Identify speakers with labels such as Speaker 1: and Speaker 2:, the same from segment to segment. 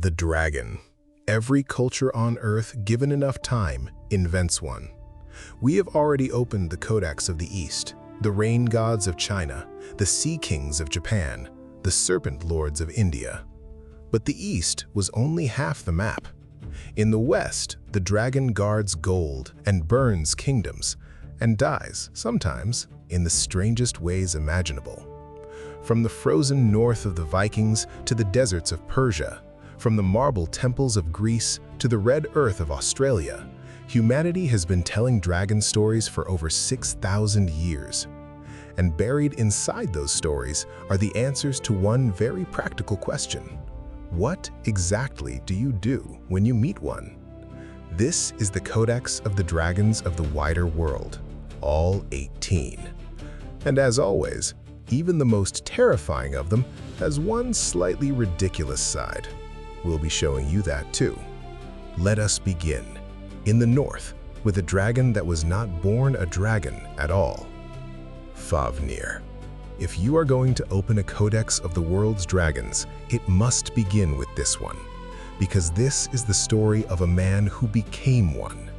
Speaker 1: The dragon. Every culture on Earth, given enough time, invents one. We have already opened the codex of the East, the rain gods of China, the sea kings of Japan, the serpent lords of India. But the East was only half the map. In the West, the dragon guards gold and burns kingdoms, and dies, sometimes, in the strangest ways imaginable. From the frozen north of the Vikings to the deserts of Persia, from the marble temples of Greece to the red earth of Australia, humanity has been telling dragon stories for over 6,000 years. And buried inside those stories are the answers to one very practical question. What exactly do you do when you meet one? This is the Codex of the Dragons of the Wider World, all 18. And as always, even the most terrifying of them has one slightly ridiculous side. We'll be showing you that too. Let us begin. In the north, with a dragon that was not born a dragon at all. Fáfnir. If you are going to open a codex of the world's dragons, it must begin with this one, because this is the story of a man who became one.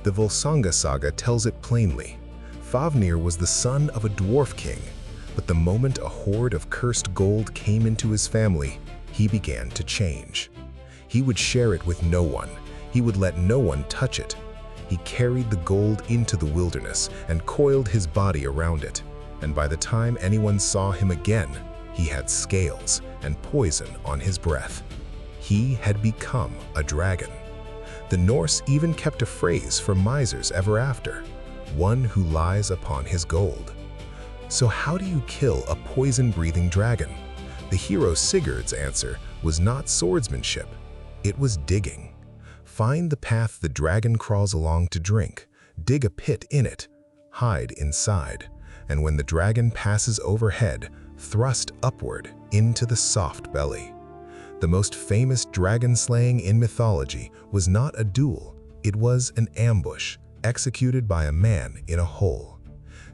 Speaker 1: The Volsunga saga tells it plainly. Fáfnir was the son of a dwarf king, but the moment a hoard of cursed gold came into his family, he began to change. He would share it with no one. He would let no one touch it. He carried the gold into the wilderness and coiled his body around it. And by the time anyone saw him again, he had scales and poison on his breath. He had become a dragon. The Norse even kept a phrase for misers ever after, one who lies upon his gold. So how do you kill a poison-breathing dragon? The hero Sigurd's answer was not swordsmanship, it was digging. Find the path the dragon crawls along to drink, dig a pit in it, hide inside, and when the dragon passes overhead, thrust upward into the soft belly. The most famous dragon slaying in mythology was not a duel, it was an ambush executed by a man in a hole.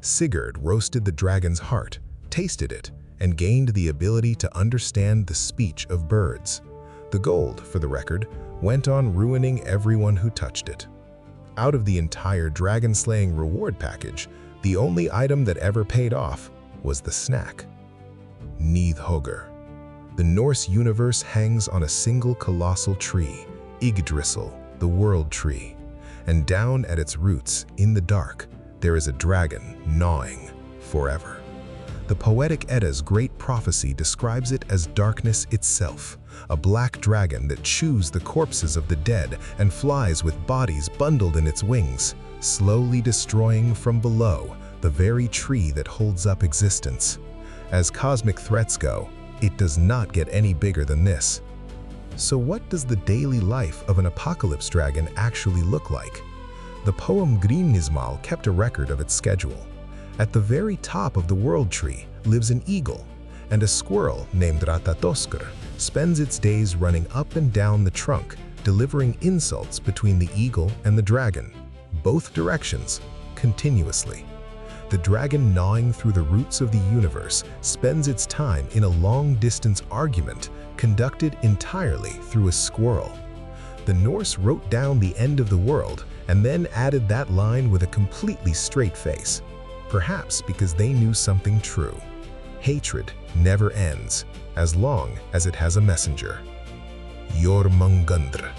Speaker 1: Sigurd roasted the dragon's heart, tasted it, and gained the ability to understand the speech of birds. The gold, for the record, went on ruining everyone who touched it. Out of the entire dragon-slaying reward package, the only item that ever paid off was the snack. Níðhöggr. The Norse universe hangs on a single colossal tree, Yggdrasil, the world tree. And down at its roots, in the dark, there is a dragon gnawing forever. The Poetic Edda's great prophecy describes it as darkness itself, a black dragon that chews the corpses of the dead and flies with bodies bundled in its wings, slowly destroying from below the very tree that holds up existence. As cosmic threats go, it does not get any bigger than this. So what does the daily life of an apocalypse dragon actually look like? The poem Grímnismál kept a record of its schedule. At the very top of the world tree lives an eagle, and a squirrel named Ratatoskr spends its days running up and down the trunk, delivering insults between the eagle and the dragon, both directions, continuously. The dragon gnawing through the roots of the universe spends its time in a long-distance argument conducted entirely through a squirrel. The Norse wrote down the end of the world and then added that line with a completely straight face. Perhaps because they knew something true. Hatred never ends, as long as it has a messenger. Jörmungandr.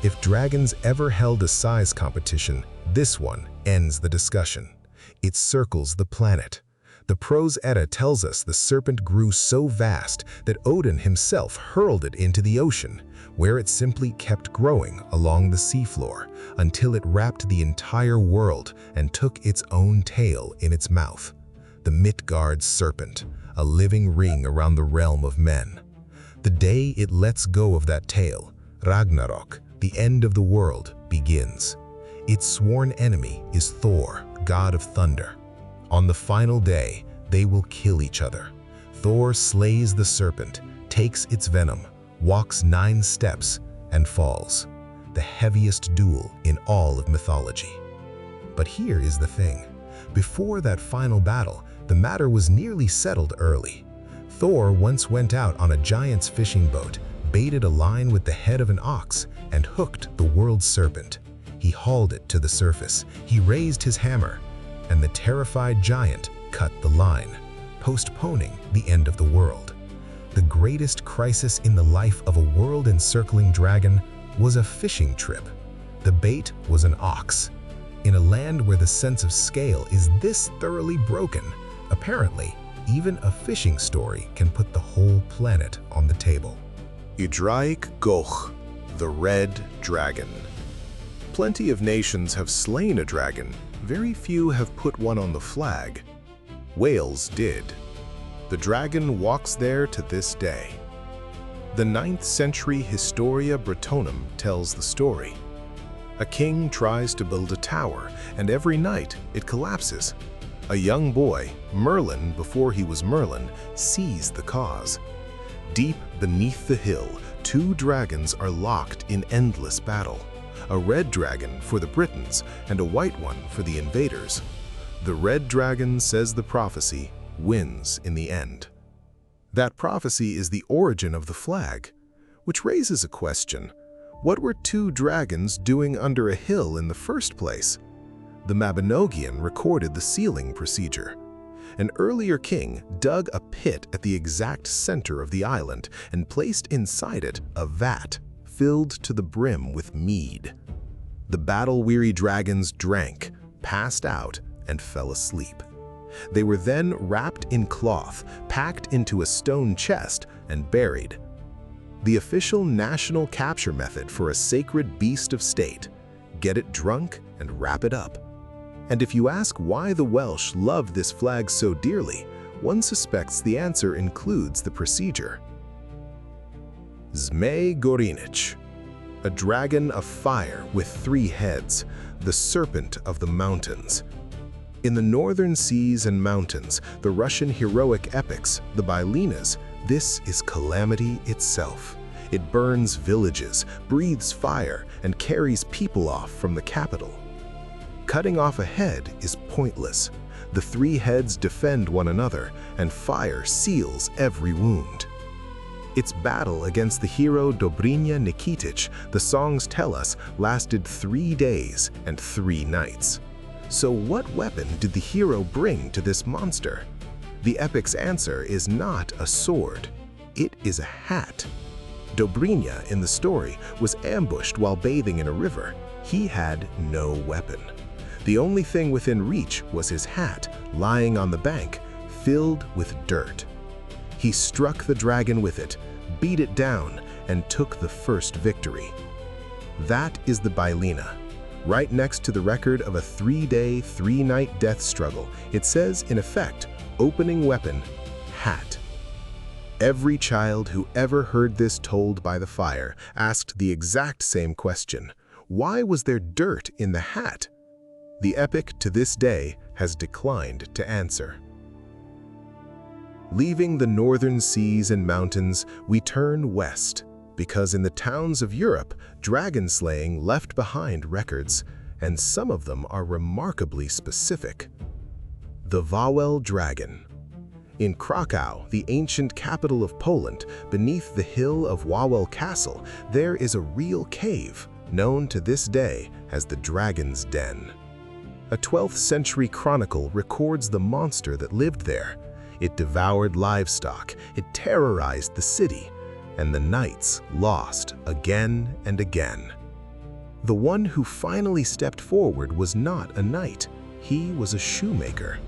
Speaker 1: If dragons ever held a size competition, this one ends the discussion. It circles the planet. The Prose Edda tells us the serpent grew so vast that Odin himself hurled it into the ocean, where it simply kept growing along the seafloor until it wrapped the entire world and took its own tail in its mouth. The Midgard serpent, a living ring around the realm of men. The day it lets go of that tail, Ragnarok, the end of the world, begins. Its sworn enemy is Thor, god of thunder. On the final day, they will kill each other. Thor slays the serpent, takes its venom, walks 9 steps, and falls. The heaviest duel in all of mythology. But here is the thing. Before that final battle, the matter was nearly settled early. Thor once went out on a giant's fishing boat, baited a line with the head of an ox and hooked the world's serpent. He hauled it to the surface. He raised his hammer, and the terrified giant cut the line, postponing the end of the world. The greatest crisis in the life of a world-encircling dragon was a fishing trip. The bait was an ox. In a land where the sense of scale is this thoroughly broken, apparently, even a fishing story can put the whole planet on the table.
Speaker 2: Ddraig Goch, the Red Dragon. Plenty of nations have slain a dragon. Very few have put one on the flag. Wales did. The dragon walks there to this day. The 9th century Historia Brittonum tells the story. A king tries to build a tower, and every night it collapses. A young boy, Merlin before he was Merlin, sees the cause. Deep beneath the hill, 2 dragons are locked in endless battle. A red dragon for the Britons and a white one for the invaders. The red dragon, says the prophecy, wins in the end. That prophecy is the origin of the flag, which raises a question. What were 2 dragons doing under a hill in the first place? The Mabinogion recorded the sealing procedure. An earlier king dug a pit at the exact center of the island and placed inside it a vat filled to the brim with mead. The battle-weary dragons drank, passed out, and fell asleep. They were then wrapped in cloth, packed into a stone chest, and buried. The official national capture method for a sacred beast of state: get it drunk and wrap it up. And if you ask why the Welsh loved this flag so dearly, one suspects the answer includes the procedure. Zmey Gorynych, a dragon of fire with 3 heads, the serpent of the mountains. In the northern seas and mountains, the Russian heroic epics, the Bylinas, this is calamity itself. It burns villages, breathes fire, and carries people off from the capital. Cutting off a head is pointless. The 3 heads defend one another, and fire seals every wound. Its battle against the hero Dobrynya Nikitich, the songs tell us, lasted 3 days and 3 nights. So what weapon did the hero bring to this monster? The epic's answer is not a sword. It is a hat. Dobrynya, in the story, was ambushed while bathing in a river. He had no weapon. The only thing within reach was his hat, lying on the bank, filled with dirt. He struck the dragon with it, beat it down, and took the first victory. That is the Bylina. Right next to the record of a 3-day, 3-night death struggle, it says, in effect, opening weapon, hat. Every child who ever heard this told by the fire asked the exact same question. Why was there dirt in the hat? The epic to this day has declined to answer. Leaving the northern seas and mountains, we turn west, because in the towns of Europe, dragon slaying left behind records, and some of them are remarkably specific. The Wawel dragon. In Krakow, the ancient capital of Poland, beneath the hill of Wawel Castle, there is a real cave, known to this day as the Dragon's Den. A 12th century chronicle records the monster that lived there. It devoured livestock, it terrorized the city, and the knights lost again and again. The one who finally stepped forward was not a knight, he was a shoemaker.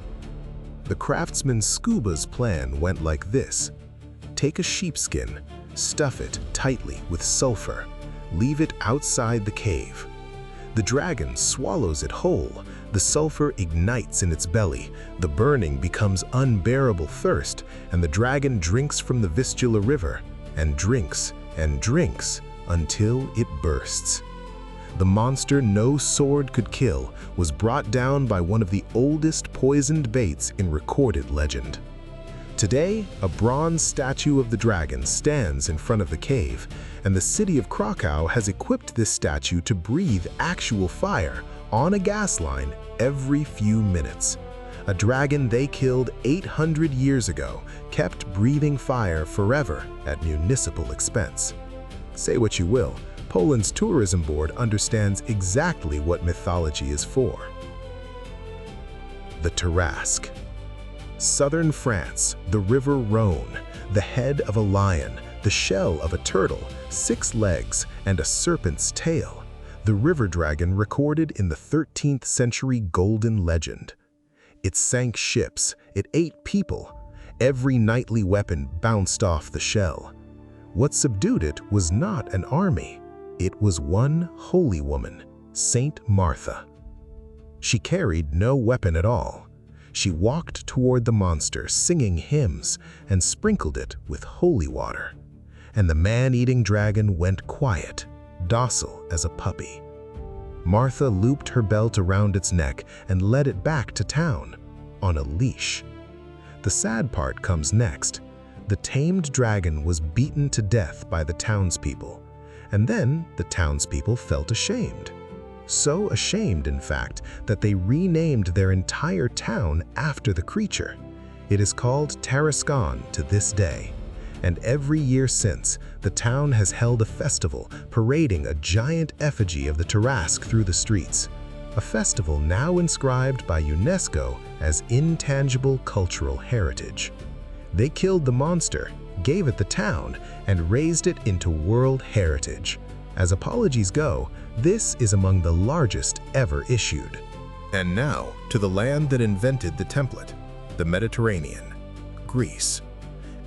Speaker 2: The craftsman Scuba's plan went like this. Take a sheepskin, stuff it tightly with sulfur, leave it outside the cave. The dragon swallows it whole, the sulfur ignites in its belly, the burning becomes unbearable thirst, and the dragon drinks from the Vistula River, and drinks until it bursts. The monster no sword could kill was brought down by one of the oldest poisoned baits in recorded legend. Today, a bronze statue of the dragon stands in front of the cave, and the city of Krakow has equipped this statue to breathe actual fire on a gas line every few minutes. A dragon they killed 800 years ago kept breathing fire forever at municipal expense.
Speaker 1: Say what you will, Poland's tourism board understands exactly what mythology is for. The Tarasque. Southern France, the river Rhone, the head of a lion, the shell of a turtle, 6 legs, and a serpent's tail. The river dragon recorded in the 13th century golden legend. It sank ships, it ate people. Every knightly weapon bounced off the shell. What subdued it was not an army. It was one holy woman, Saint Martha. She carried no weapon at all. She walked toward the monster, singing hymns, and sprinkled it with holy water. And the man-eating dragon went quiet, docile as a puppy. Martha looped her belt around its neck and led it back to town, on a leash. The sad part comes next. The tamed dragon was beaten to death by the townspeople, and then the townspeople felt ashamed. So ashamed, in fact, that they renamed their entire town after the creature. It is called Tarasque to this day, and every year since, the town has held a festival parading a giant effigy of the Tarasque through the streets, a festival now inscribed by UNESCO as intangible cultural heritage. They killed the monster, gave it the town, and raised it into World Heritage. As apologies go, this is among the largest ever issued.
Speaker 2: And now, to the land that invented the template, the Mediterranean, Greece.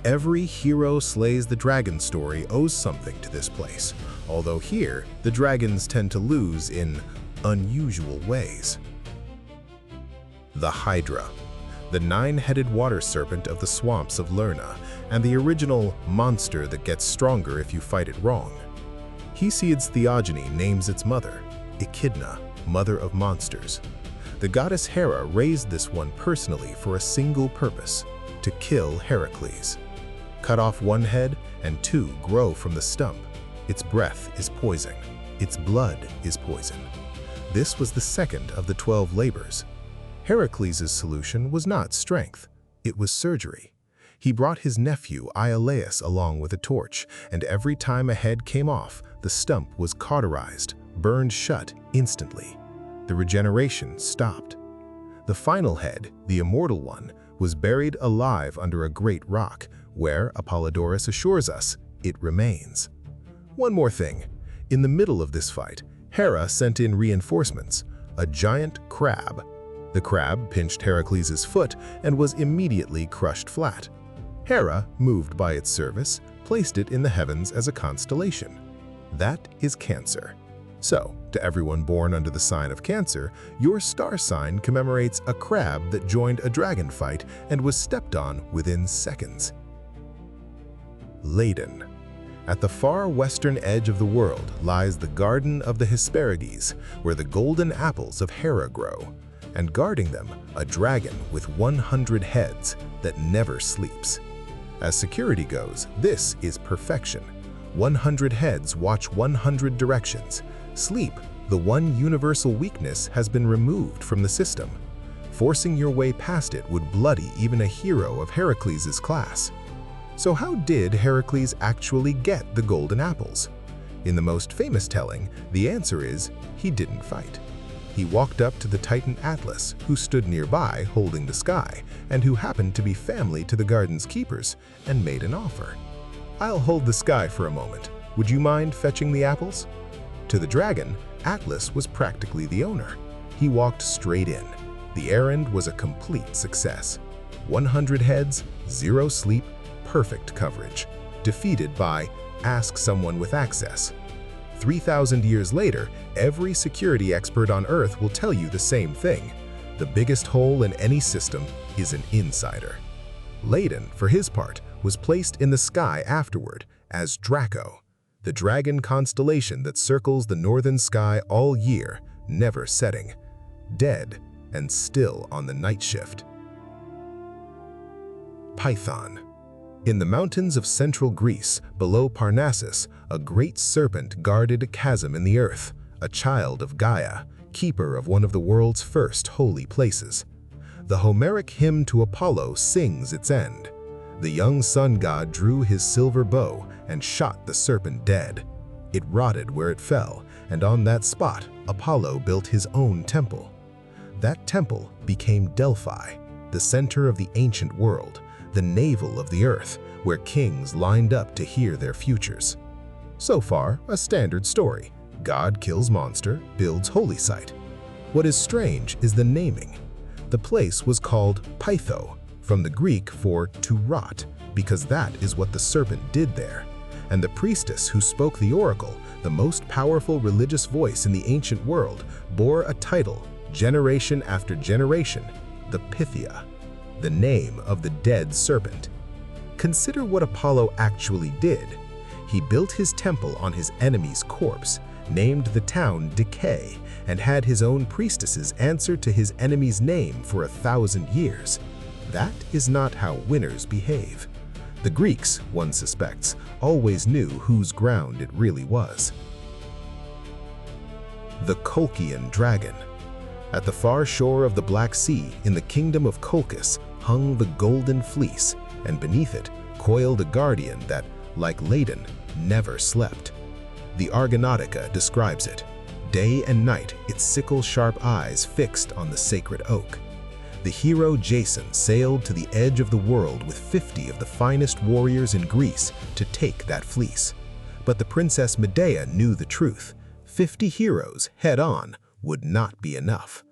Speaker 2: Every hero slays the dragon story owes something to this place, although here, the dragons tend to lose in unusual ways. The Hydra, the 9-headed water serpent of the swamps of Lerna, and the original monster that gets stronger if you fight it wrong. Hesiod's theogony names its mother, Echidna, mother of monsters. The goddess Hera raised this one personally for a single purpose, to kill Heracles. Cut off one head, and 2 grow from the stump. Its breath is poison. Its blood is poison. This was the second of the 12 labors. Heracles' solution was not strength, it was surgery. He brought his nephew Iolaus along with a torch, and every time a head came off, the stump was cauterized, burned shut instantly. The regeneration stopped. The final head, the immortal one, was buried alive under a great rock, where, Apollodorus assures us, it remains. One more thing. In the middle of this fight, Hera sent in reinforcements, a giant crab. The crab pinched Heracles' foot and was immediately crushed flat. Hera, moved by its service, placed it in the heavens as a constellation. That is Cancer. So, to everyone born under the sign of Cancer, your star sign commemorates a crab that joined a dragon fight and was stepped on within seconds. Ladon. At the far western edge of the world lies the Garden of the Hesperides, where the golden apples of Hera grow, and guarding them, a dragon with 100 heads that never sleeps. As security goes, this is perfection. 100 heads watch 100 directions. Sleep, the one universal weakness, has been removed from the system. Forcing your way past it would bloody even a hero of Heracles' class. So how did Heracles actually get the golden apples? In the most famous telling, the answer is he didn't fight. He walked up to the Titan Atlas, who stood nearby holding the sky, and who happened to be family to the garden's keepers, and made an offer. "I'll hold the sky for a moment. Would you mind fetching the apples?" To the dragon, Atlas was practically the owner. He walked straight in. The errand was a complete success. 100 heads, 0 sleep, perfect coverage. Defeated by ask someone with access. 3,000 years later, every security expert on Earth will tell you the same thing. The biggest hole in any system is an insider. Ladon, for his part, was placed in the sky afterward as Draco, the dragon constellation that circles the northern sky all year, never setting, dead and still on the night shift. Python. In the mountains of central Greece, below Parnassus, a great serpent guarded a chasm in the earth, a child of Gaia, keeper of one of the world's first holy places. The Homeric hymn to Apollo sings its end. The young sun god drew his silver bow and shot the serpent dead.
Speaker 1: It rotted where it fell, and on that spot, Apollo built his own temple. That temple became Delphi, the center of the ancient world, the navel of the earth, where kings lined up to hear their futures. So far, a standard story. God kills monster, builds holy site. What is strange is the naming. The place was called Pytho, from the Greek for to rot, because that is what the serpent did there. And the priestess who spoke the oracle, the most powerful religious voice in the ancient world, bore a title, generation after generation, the Pythia, the name of the dead serpent. Consider what Apollo actually did. He built his temple on his enemy's corpse, named the town Decay, and had his own priestesses answer to his enemy's name for 1,000 years. That is not how winners behave. The Greeks, one suspects, always knew whose ground it really was. The Colchian Dragon. At the far shore of the Black Sea, in the kingdom of Colchis, hung the Golden Fleece, and beneath it coiled a guardian that, like Ladon, never slept. The Argonautica describes it. Day and night, its sickle-sharp eyes fixed on the sacred oak. The hero Jason sailed to the edge of the world with 50 of the finest warriors in Greece to take that fleece. But the Princess Medea knew the truth. 50 heroes, head-on, would not be enough.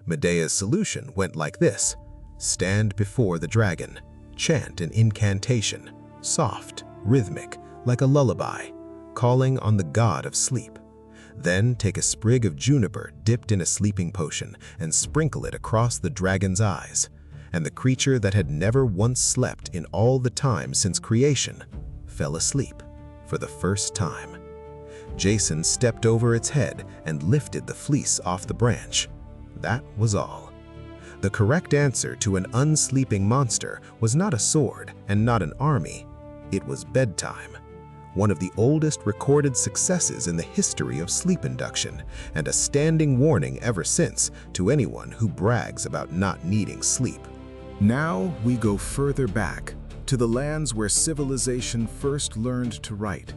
Speaker 1: Medea's solution went like this. Stand before the dragon. Chant an incantation, soft, rhythmic, like a lullaby, calling on the god of sleep. Then take a sprig of juniper dipped in a sleeping potion and sprinkle it across the dragon's eyes. And the creature that had never once slept in all the time since creation fell asleep for the first time. Jason stepped over its head and lifted the fleece off the branch. That was all. The correct answer to an unsleeping monster was not a sword and not an army. It was bedtime. One of the oldest recorded successes in the history of sleep induction, and a standing warning ever since to anyone who brags about not needing sleep.
Speaker 2: Now we go further back, to the lands where civilization first learned to write.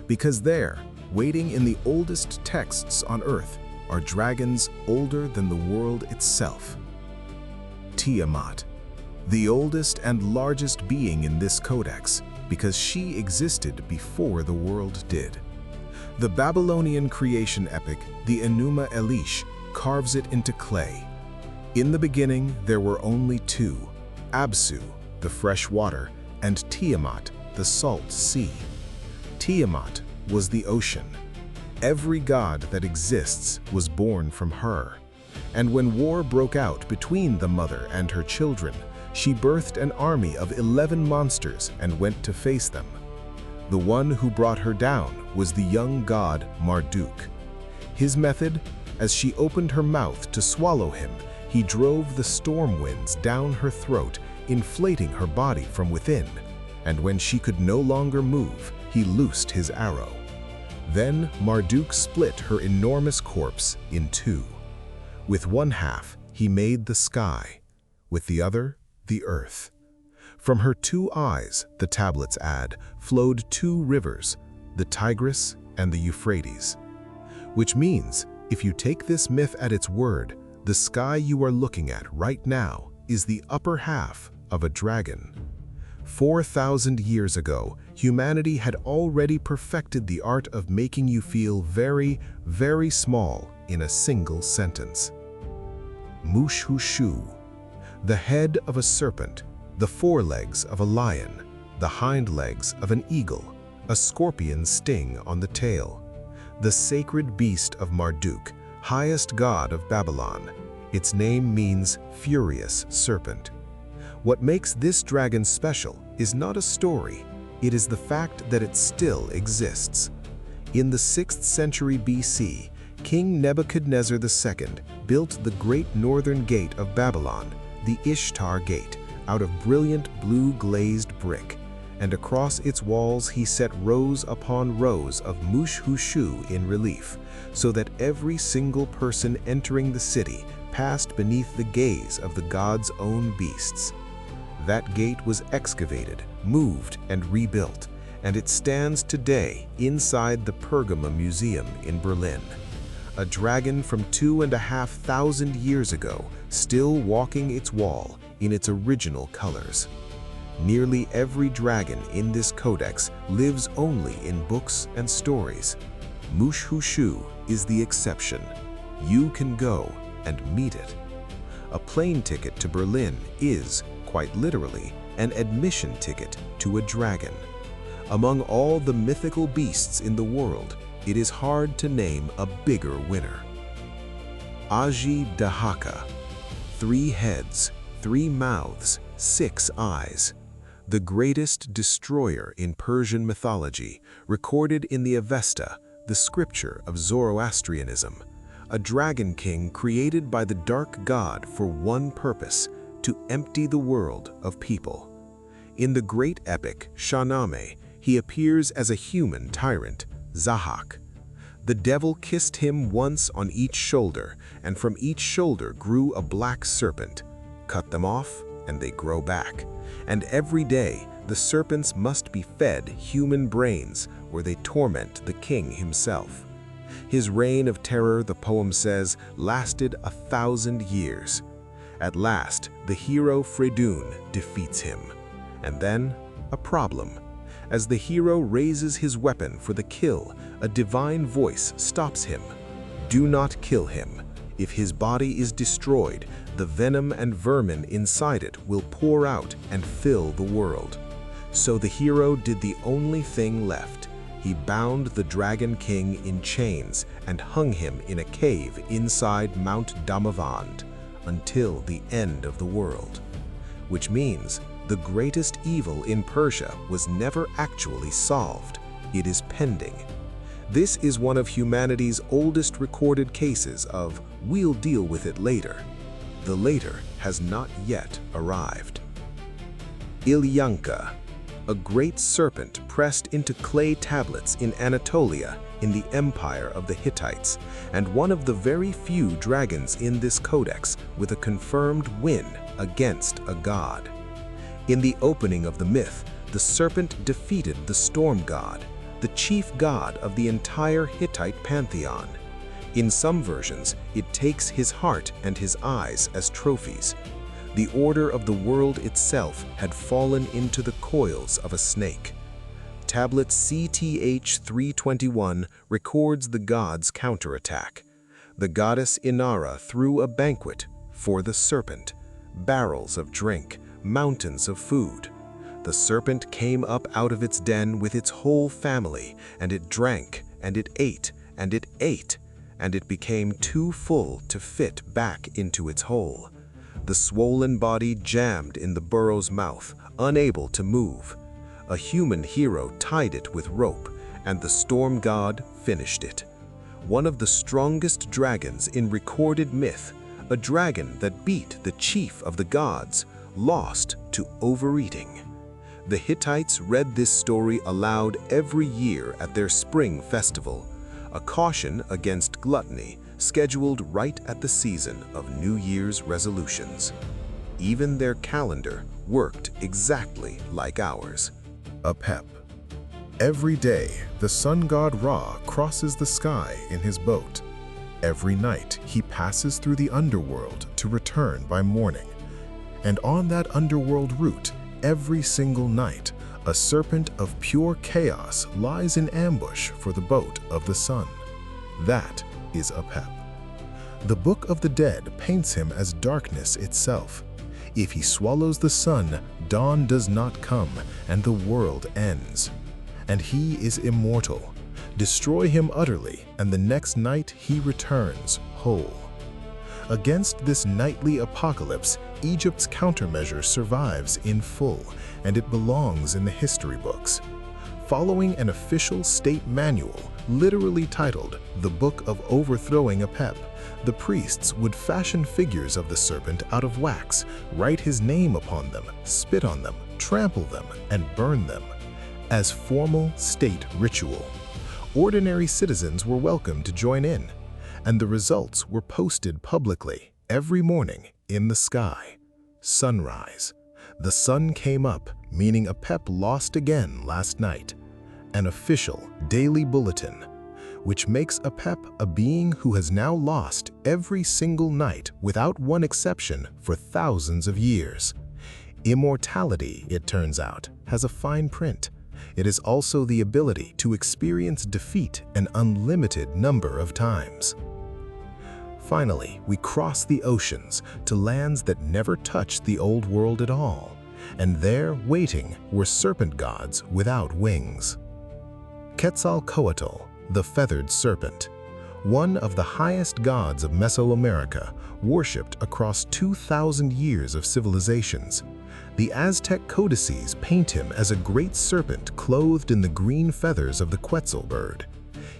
Speaker 2: Because there, waiting in the oldest texts on Earth, are dragons older than the world itself. Tiamat, the oldest and largest being in this codex, because she existed before the world did. The Babylonian creation epic, the Enuma Elish, carves it into clay. In the beginning, there were only two, Absu, the fresh water, and Tiamat, the salt sea. Tiamat was the ocean. Every god that exists was born from her. And when war broke out between the mother and her children, she birthed an army of 11 monsters and went to face them. The one who brought her down was the young god Marduk. His method? As she opened her mouth to swallow him, he drove the storm winds down her throat, inflating her body from within. And when she could no longer move, he loosed his arrow. Then Marduk split her enormous corpse in two. With one half, he made the sky. With the other, the earth. From her two eyes, the tablets add, flowed two rivers, the Tigris and the Euphrates. Which means, if you take this myth at its word, the sky you are looking at right now is the upper half of a dragon. 4,000 years ago, humanity had already perfected the art of making you feel very, very small in a single sentence. Mušḥuššu, the head of a serpent, the forelegs of a lion, the hind legs of an eagle, a scorpion's sting on the tail. The sacred beast of Marduk, highest god of Babylon. Its name means furious serpent. What makes this dragon special is not a story, it is the fact that it still exists. In the 6th century BC, King Nebuchadnezzar II built the Great Northern Gate of Babylon, the Ishtar Gate, out of brilliant blue glazed brick, and across its walls he set rows upon rows of Mušḥuššu in relief, so that every single person entering the city passed beneath the gaze of the god's own beasts. That gate was excavated, moved, and rebuilt, and it stands today inside the Pergamon Museum in Berlin. A dragon from 2,500 years ago, still walking its wall in its original colors. Nearly every dragon in this codex lives only in books and stories. Mušḥuššu is the exception. You can go and meet it. A plane ticket to Berlin is, quite literally, an admission ticket to a dragon. Among all the mythical beasts in the world, it is hard to name a bigger winner. Aži Dahāka. 3 heads, 3 mouths, 6 eyes. The greatest destroyer in Persian mythology, recorded in the Avesta, the scripture of Zoroastrianism. A dragon king created by the dark god for one purpose, to empty the world of people. In the great epic Shahnameh, he appears as a human tyrant, Zahak. The devil kissed him once on each shoulder, and from each shoulder grew a black serpent. Cut them off, and they grow back. And every day, the serpents must be fed human brains, or they torment the king himself. His reign of terror, the poem says, lasted 1,000 years. At last, the hero Fridun defeats him. And then, a problem. As the hero raises his weapon for the kill, a divine voice stops him. Do not kill him. If his body is destroyed, the venom and vermin inside it will pour out and fill the world. So the hero did the only thing left. He bound the Dragon King in chains and hung him in a cave inside Mount Damavand until the end of the world. Which means the greatest evil in Persia was never actually solved. It is pending. This is one of humanity's oldest recorded cases of "we'll deal with it later." The later has not yet arrived. Illuyanka, a great serpent pressed into clay tablets in Anatolia in the empire of the Hittites, and one of the very few dragons in this codex with a confirmed win against a god. In the opening of the myth, the serpent defeated the storm god, the chief god of the entire Hittite pantheon. In some versions, it takes his heart and his eyes as trophies. The order of the world itself had fallen into the coils of a snake. Tablet CTH 321 records the god's counterattack. The goddess Inara threw a banquet for the serpent, barrels of drink, mountains of food. The serpent came up out of its den with its whole family, and it drank, and it ate, and it ate, and it became too full to fit back into its hole. The swollen body jammed in the burrow's mouth, unable to move. A human hero tied it with rope, and the storm god finished it. One of the strongest dragons in recorded myth, a dragon that beat the chief of the gods, lost to overeating. The Hittites read this story aloud every year at their spring festival, a caution against gluttony scheduled right at the season of New Year's resolutions. Even their calendar worked exactly like ours.
Speaker 1: Apep. Every day, the sun god Ra crosses the sky in his boat. Every night, he passes through the underworld to return by morning. And on that underworld route, every single night, a serpent of pure chaos lies in ambush for the boat of the sun. That is Apep. The Book of the Dead paints him as darkness itself. If he swallows the sun, dawn does not come, and the world ends. And he is immortal. Destroy him utterly, and the next night he returns whole. Against this nightly apocalypse, Egypt's countermeasure survives in full, and it belongs in the history books. Following an official state manual, literally titled The Book of Overthrowing Apep, the priests would fashion figures of the serpent out of wax, write his name upon them, spit on them, trample them, and burn them, as formal state ritual. Ordinary citizens were welcome to join in, and the results were posted publicly every morning in the sky. Sunrise. The sun came up, meaning Apep lost again last night. an official daily bulletin, which makes Apep a being who has now lost every single night without one exception for thousands of years. Immortality, it turns out, has a fine print. It is also the ability to experience defeat an unlimited number of times. Finally, we cross the oceans to lands that never touched the old world at all, and there, waiting, were serpent gods without wings. Quetzalcoatl, the feathered serpent, one of the highest gods of Mesoamerica, worshipped across 2,000 years of civilizations. The Aztec codices paint him as a great serpent clothed in the green feathers of the Quetzal bird.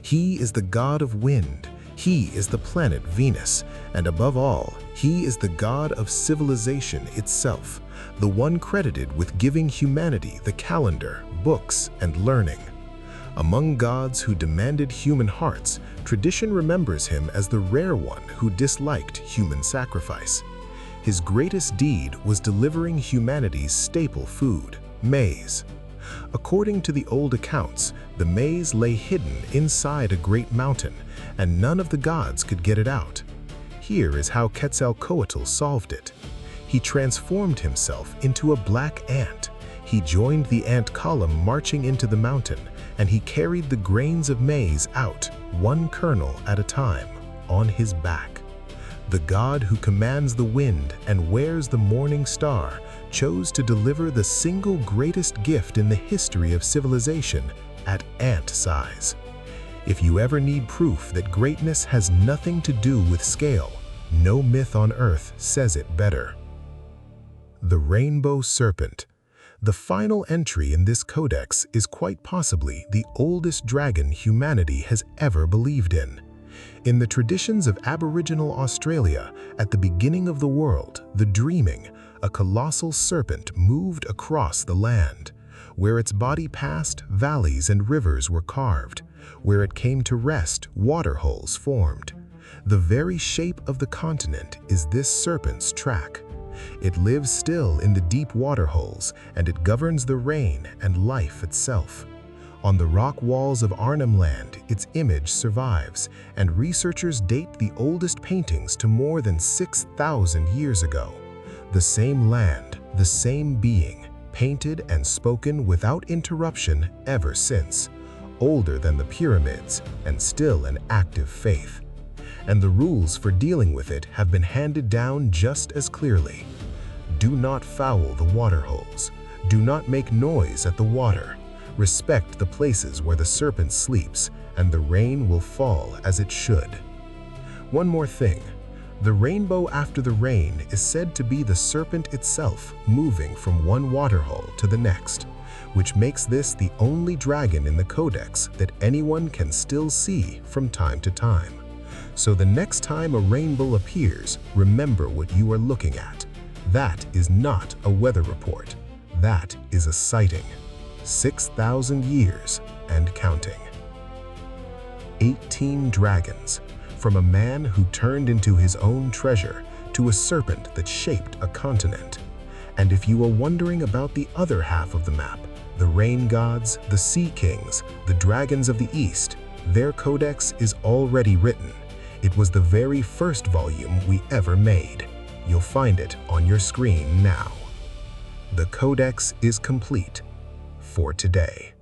Speaker 1: He is the god of wind, he is the planet Venus, and above all, he is the god of civilization itself, the one credited with giving humanity the calendar, books, and learning. Among gods who demanded human hearts, tradition remembers him as the rare one who disliked human sacrifice. His greatest deed was delivering humanity's staple food, maize. According to the old accounts, the maize lay hidden inside a great mountain, and none of the gods could get it out. Here is how Quetzalcoatl solved it. He transformed himself into a black ant. He joined the ant column marching into the mountain, and he carried the grains of maize out, one kernel at a time, on his back. The god who commands the wind and wears the morning star chose to deliver the single greatest gift in the history of civilization at ant size. If you ever need proof that greatness has nothing to do with scale, no myth on earth says it better. The Rainbow Serpent. The final entry in this codex is quite possibly the oldest dragon humanity has ever believed in. In the traditions of Aboriginal Australia, at the beginning of the world, the dreaming, a colossal serpent moved across the land. Where its body passed, valleys and rivers were carved. Where it came to rest, waterholes formed. The very shape of the continent is this serpent's track. It lives still in the deep waterholes, and it governs the rain and life itself. On the rock walls of Arnhem Land, its image survives, and researchers date the oldest paintings to more than 6,000 years ago. The same land, the same being, painted and spoken without interruption ever since, older than the pyramids and still an active faith. And the rules for dealing with it have been handed down just as clearly. Do not foul the waterholes. Do not make noise at the water. Respect the places where the serpent sleeps, and the rain will fall as it should. One more thing. The rainbow after the rain is said to be the serpent itself moving from one waterhole to the next, which makes this the only dragon in the codex that anyone can still see from time to time. So the next time a rainbow appears, remember what you are looking at. That is not a weather report. That is a sighting. 6,000 years and counting. 18 dragons, from a man who turned into his own treasure to a serpent that shaped a continent. And if you are wondering about the other half of the map, the rain gods, the sea kings, the dragons of the east, their codex is already written. It was the very first volume we ever made. You'll find it on your screen now. The codex is complete for today.